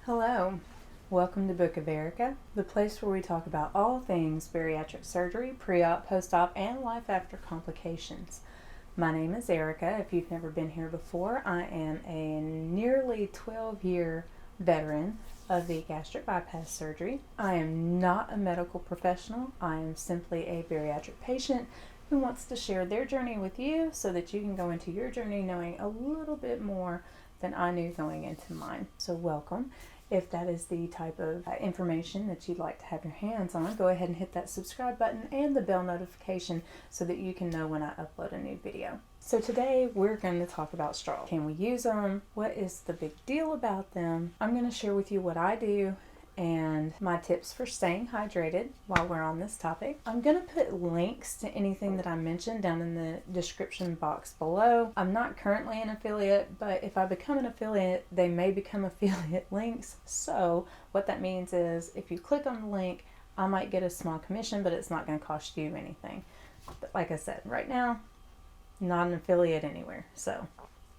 Hello, welcome to Book of Erica, the place where we talk about all things bariatric surgery, pre-op, post-op, and life after complications. My name is Erica. If you've never been here before, I am a nearly 12-year veteran of the gastric bypass surgery. I am not a medical professional. I am simply a bariatric patient who wants to share their journey with you so that you can go into your journey knowing a little bit more than I knew going into mine. So welcome. If that is the type of information that you'd like to have your hands on, go ahead and hit that subscribe button and the bell notification so that you can know when I upload a new video. So today we're going to talk about straws. Can we use them? What is the big deal about them? I'm going to share with you what I do and my tips for staying hydrated while we're on this topic. I'm going to put links to anything that I mentioned down in the description box below. I'm not currently an affiliate, but if I become an affiliate, they may become affiliate links. So what that means is if you click on the link, I might get a small commission, but it's not going to cost you anything. But like I said, right now, not an affiliate anywhere. So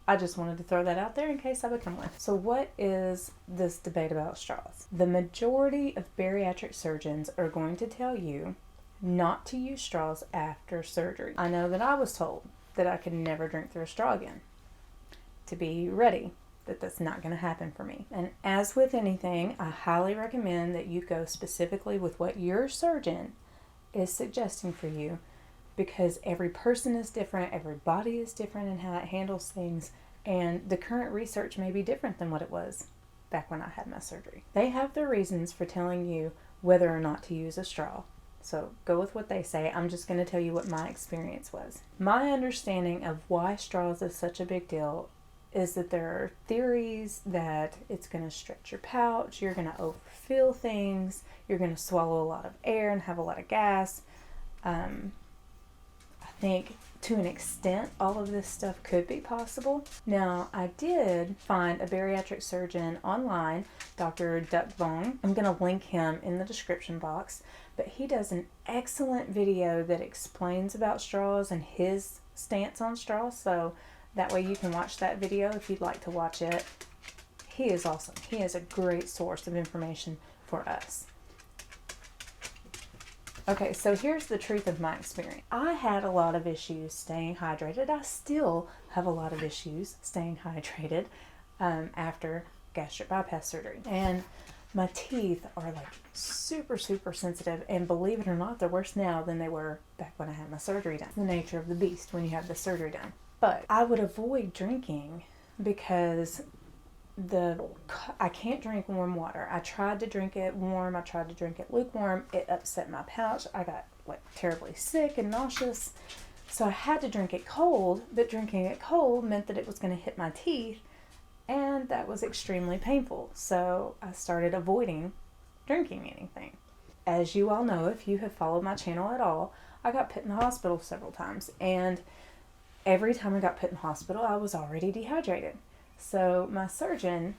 I just wanted to throw that out there in case I become one. So what is this debate about straws? The majority of bariatric surgeons are going to tell you not to use straws after surgery. I know that I was told that I could never drink through a straw again. To be ready that that's not going to happen for me. And as with anything, I highly recommend that you go specifically with what your surgeon is suggesting for you, because every person is different, every body is different in how it handles things, and the current research may be different than what it was back when I had my surgery. They have their reasons for telling you whether or not to use a straw. So go with what they say. I'm just going to tell you what my experience was. My understanding of why straws is such a big deal is that there are theories that it's going to stretch your pouch, you're going to overfill things, you're going to swallow a lot of air and have a lot of gas. I think to an extent all of this stuff could be possible. Now, I did find a bariatric surgeon online, Dr. Duck Vong. I'm going to link him in the description box, but he does an excellent video that explains about straws and his stance on straws, so that way you can watch that video if you'd like to watch it. He is awesome. He is a great source of information for us. Okay, so here's the truth of my experience. I had a lot of issues staying hydrated. I still have a lot of issues staying hydrated after gastric bypass surgery. And my teeth are like super sensitive, and believe it or not, they're worse now than they were back when I had my surgery done. It's the nature of the beast when you have the surgery done. But I would avoid drinking because I can't drink warm water. I tried to drink it warm. I tried to drink it lukewarm. It upset my pouch. I got like terribly sick and nauseous. So I had to drink it cold, but drinking it cold meant that it was going to hit my teeth, and that was extremely painful. So I started avoiding drinking anything. As you all know, if you have followed my channel at all, I got put in the hospital several times, and every time I got put in the hospital, I was already dehydrated. So my surgeon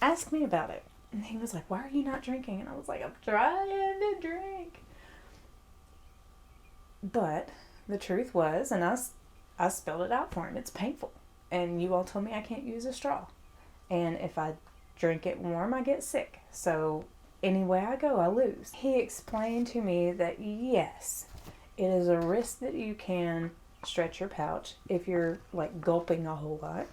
asked me about it, and he was like, "Why are you not drinking?" And I was like, "I'm trying to drink." But the truth was, and I spelled it out for him, it's painful. And you all told me I can't use a straw. And if I drink it warm, I get sick. So anyway I go, I lose. He explained to me that yes, it is a risk that you can stretch your pouch if you're like gulping a whole lot.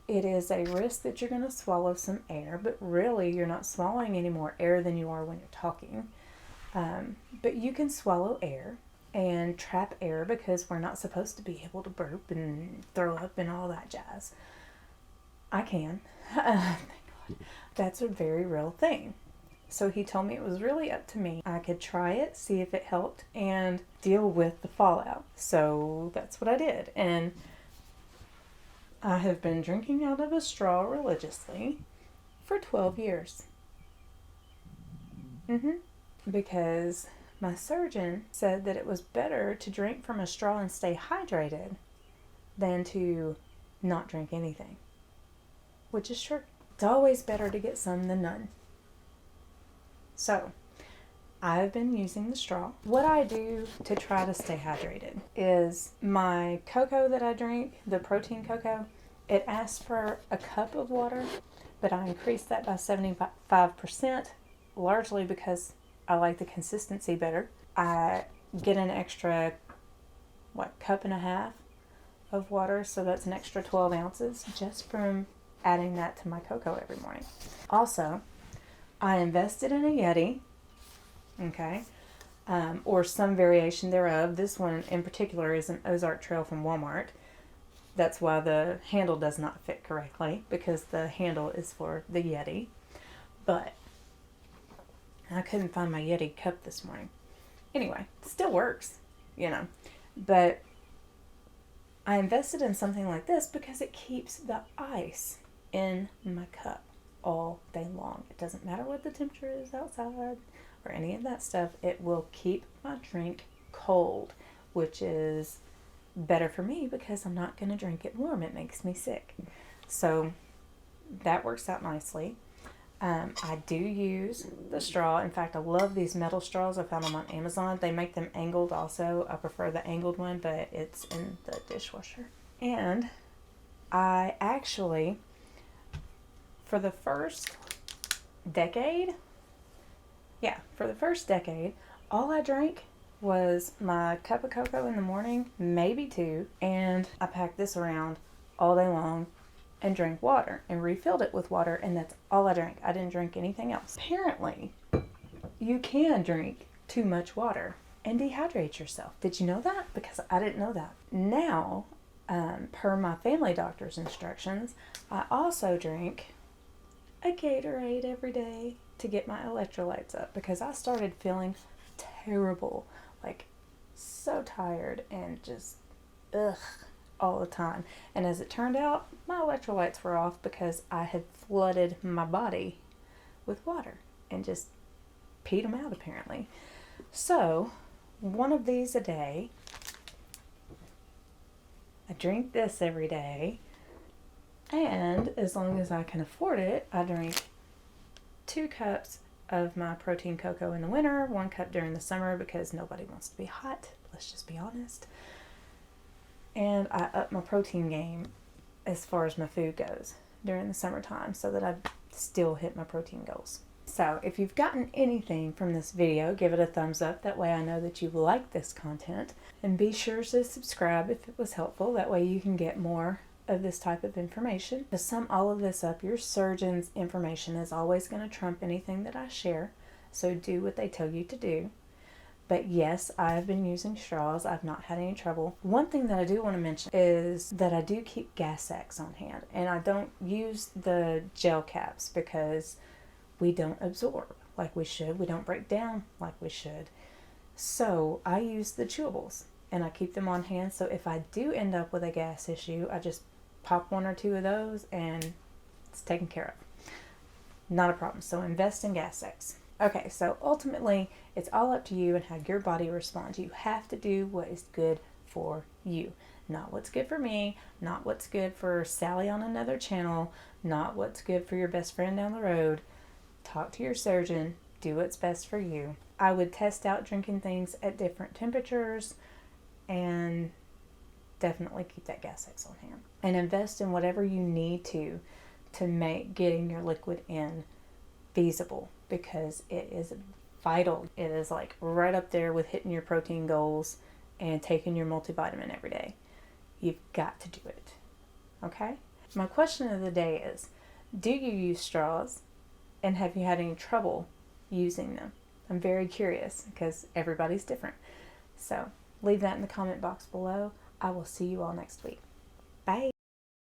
It is a risk that you're going to swallow some air, but really you're not swallowing any more air than you are when you're talking. But you can swallow air and trap air because we're not supposed to be able to burp and throw up and all that jazz. I can. Thank God. That's a very real thing. So he told me it was really up to me. I could try it, see if it helped, and deal with the fallout. So that's what I did. And I have been drinking out of a straw religiously for 12 years. Because my surgeon said that it was better to drink from a straw and stay hydrated than to not drink anything. Which is true. It's always better to get some than none. So, I've been using the straw. What I do to try to stay hydrated is my cocoa that I drink, the protein cocoa, it asks for a cup of water, but I increased that by 75%, largely because I like the consistency better. I get an extra, cup and a half of water, so that's an extra 12 ounces just from adding that to my cocoa every morning. Also, I invested in a Yeti, okay, or some variation thereof. This one in particular is an Ozark Trail from Walmart. That's why the handle does not fit correctly, because the handle is for the Yeti. But I couldn't find my Yeti cup this morning. Anyway, still works, But I invested in something like this because it keeps the ice in my cup all day long. It doesn't matter what the temperature is outside or any of that stuff. It will keep my drink cold, which is better for me because I'm not going to drink it warm. It makes me sick. So that works out nicely. I do use the straw. In fact, I love these metal straws. I found them on Amazon. They make them angled also. I prefer the angled one, but it's in the dishwasher. And I actually, for the first decade, all I drank was my cup of cocoa in the morning, maybe two, and I packed this around all day long and drank water and refilled it with water, and that's all I drank. I didn't drink anything else. Apparently, you can drink too much water and dehydrate yourself. Did you know that? Because I didn't know that. Now, per my family doctor's instructions, I also drink a Gatorade every day to get my electrolytes up, because I started feeling terrible, so tired and just all the time. And as it turned out, my electrolytes were off because I had flooded my body with water and just peed them out, apparently. So, one of these a day. I drink this every day. And as long as I can afford it, I drink 2 cups of my protein cocoa in the winter, 1 cup during the summer because nobody wants to be hot. Let's just be honest. And I up my protein game as far as my food goes during the summertime so that I still hit my protein goals. So if you've gotten anything from this video, give it a thumbs up. That way I know that you like this content. And be sure to subscribe if it was helpful. That way you can get more of this type of information. To sum all of this up, your surgeon's information is always going to trump anything that I share. So do what they tell you to do. But yes, I've been using straws. I've not had any trouble. One thing that I do want to mention is that I do keep Gastric on hand. And I don't use the gel caps because we don't absorb like we should. We don't break down like we should. So I use the chewables and I keep them on hand. So if I do end up with a gas issue, I just pop 1 or 2 of those and it's taken care of. Not a problem. So invest in Gastric. Okay, so ultimately, it's all up to you and how your body responds. You have to do what is good for you. Not what's good for me, not what's good for Sally on another channel, not what's good for your best friend down the road. Talk to your surgeon. Do what's best for you. I would test out drinking things at different temperatures and definitely keep that Gastric on hand. And invest in whatever you need to make getting your liquid in feasible, because it is vital. It is right up there with hitting your protein goals and taking your multivitamin every day. You've got to do it. Okay? My question of the day is, do you use straws and have you had any trouble using them? I'm very curious because everybody's different. So leave that in the comment box below. I will see you all next week. Bye.